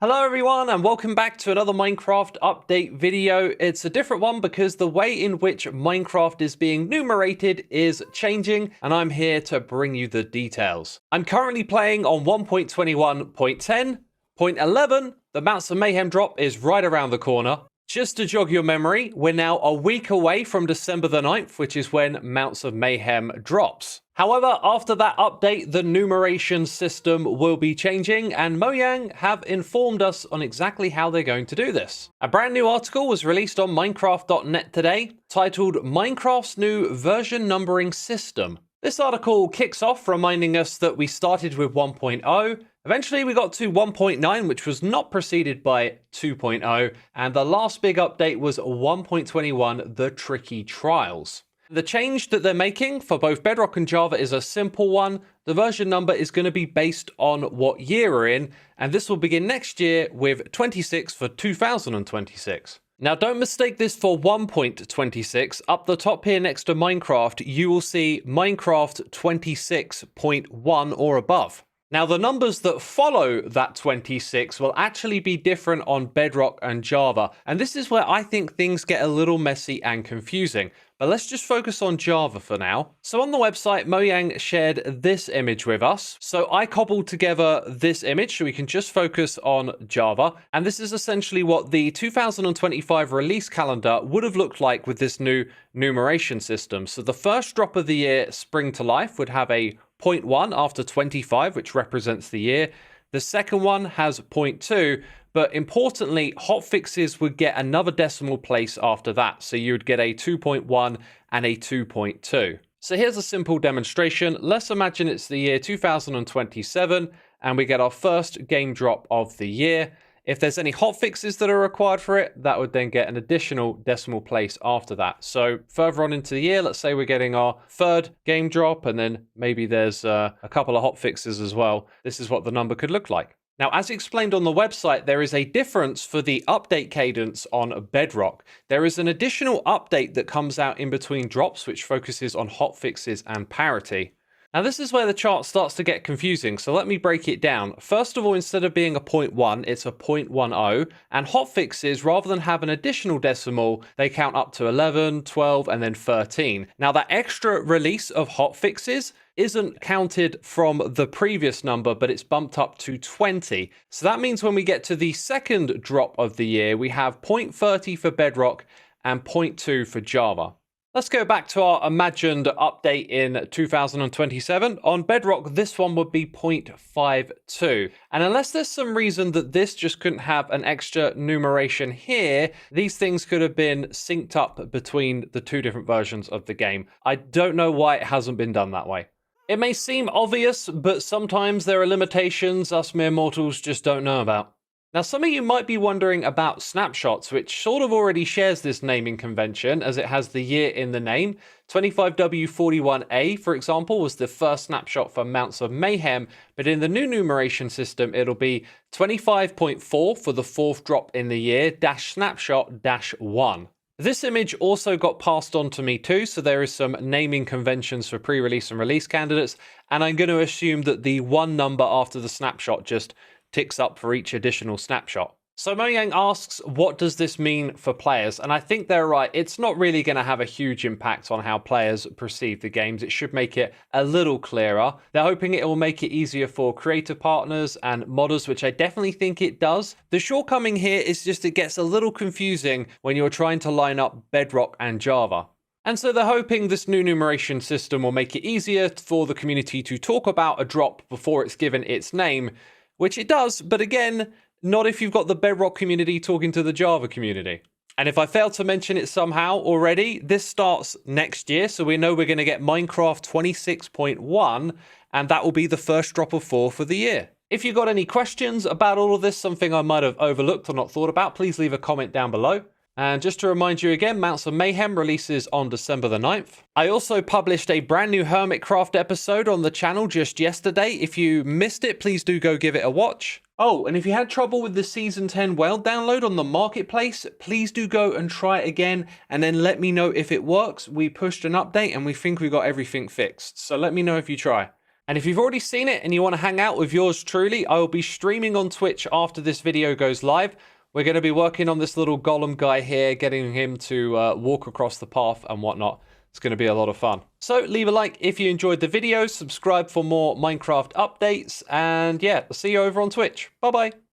Hello everyone and welcome back to another Minecraft update video. It's a different one because the way in which Minecraft is being numerated is changing and I'm here to bring you the details. I'm currently playing on 1.21.10. 0.11, the Mounts of Mayhem drop is right around the corner. Just to jog your memory, we're now a week away from December the 9th, which is when Mounts of Mayhem drops. However, after that update, the numeration system will be changing, and Mojang have informed us on exactly how they're going to do this. A brand new article was released on Minecraft.net today, titled Minecraft's New Version Numbering System. This article kicks off reminding us that we started with 1.0, eventually we got to 1.9, which was not preceded by 2.0, and the last big update was 1.21, the Tricky Trials. The change that they're making for both Bedrock and Java is a simple one. The version number is going to be based on what year we're in, and this will begin next year with 26 for 2026. Now, don't mistake this for 1.26. Up the top here next to Minecraft, you will see Minecraft 26.1 or above. Now, the numbers that follow that 26 will actually be different on Bedrock and Java, and this is where I think things get a little messy and confusing. But let's just focus on Java for now. So on the website, Mojang shared this image with us. So I cobbled together this image so we can just focus on Java. And this is essentially what the 2025 release calendar would have looked like with this new numeration system. So the first drop of the year, Spring to Life, would have a 0.1 after 25, which represents the year. The second one has 0.2, but importantly, hotfixes would get another decimal place after that. So you would get a 2.1 and a 2.2. So here's a simple demonstration. Let's imagine it's the year 2027 and we get our first game drop of the year. If there's any hotfixes that are required for it, that would then get an additional decimal place after that. So further on into the year, let's say we're getting our third game drop, and then maybe there's a couple of hotfixes as well. This is what the number could look like. Now, as explained on the website, there is a difference for the update cadence on Bedrock. There is an additional update that comes out in between drops, which focuses on hotfixes and parity. Now, this is where the chart starts to get confusing, so let me break it down. First of all, instead of being a 0.1, it's a 0.10, and hotfixes, rather than have an additional decimal, they count up to 11, 12, and then 13. Now, that extra release of hotfixes isn't counted from the previous number, but it's bumped up to 20. So that means when we get to the second drop of the year, we have 0.30 for Bedrock and 0.2 for Java. Let's go back to our imagined update in 2027. On Bedrock, this one would be 0.52. And unless there's some reason that this just couldn't have an extra numeration here, these things could have been synced up between the two different versions of the game. I don't know why it hasn't been done that way. It may seem obvious, but sometimes there are limitations us mere mortals just don't know about. Now, some of you might be wondering about snapshots, which sort of already shares this naming convention as it has the year in the name. 25W41A, for example, was the first snapshot for Mounts of Mayhem, but in the new numeration system, it'll be 25.4 for the fourth drop in the year, -snapshot-1. This image also got passed on to me too, so there is some naming conventions for pre-release and release candidates, and I'm going to assume that the one number after the snapshot just ticks up for each additional snapshot. So Mojang asks, what does this mean for players? And I think they're right. It's not really going to have a huge impact on how players perceive the games. It should make it a little clearer. They're hoping it will make it easier for creator partners and modders, which I definitely think it does. The shortcoming here is just it gets a little confusing when you're trying to line up Bedrock and Java. And so they're hoping this new numeration system will make it easier for the community to talk about a drop before it's given its name, which it does, but again, not if you've got the Bedrock community talking to the Java community. And if I failed to mention it somehow already, this starts next year, so we know we're going to get Minecraft 26.1, and that will be the first drop of 4 for the year. If you've got any questions about all of this, something I might have overlooked or not thought about, please leave a comment down below. And just to remind you again, Mounts of Mayhem releases on December the 9th. I also published a brand new Hermitcraft episode on the channel just yesterday. If you missed it, please do go give it a watch. Oh, and if you had trouble with the Season 10 Weld download on the marketplace, please do go and try it again and then let me know if it works. We pushed an update and we think we got everything fixed. So let me know if you try. And if you've already seen it and you want to hang out with yours truly, I will be streaming on Twitch after this video goes live. We're going to be working on this little golem guy here, getting him to walk across the path and whatnot. It's going to be a lot of fun. So leave a like if you enjoyed the video, subscribe for more Minecraft updates, and yeah, I'll see you over on Twitch. Bye-bye.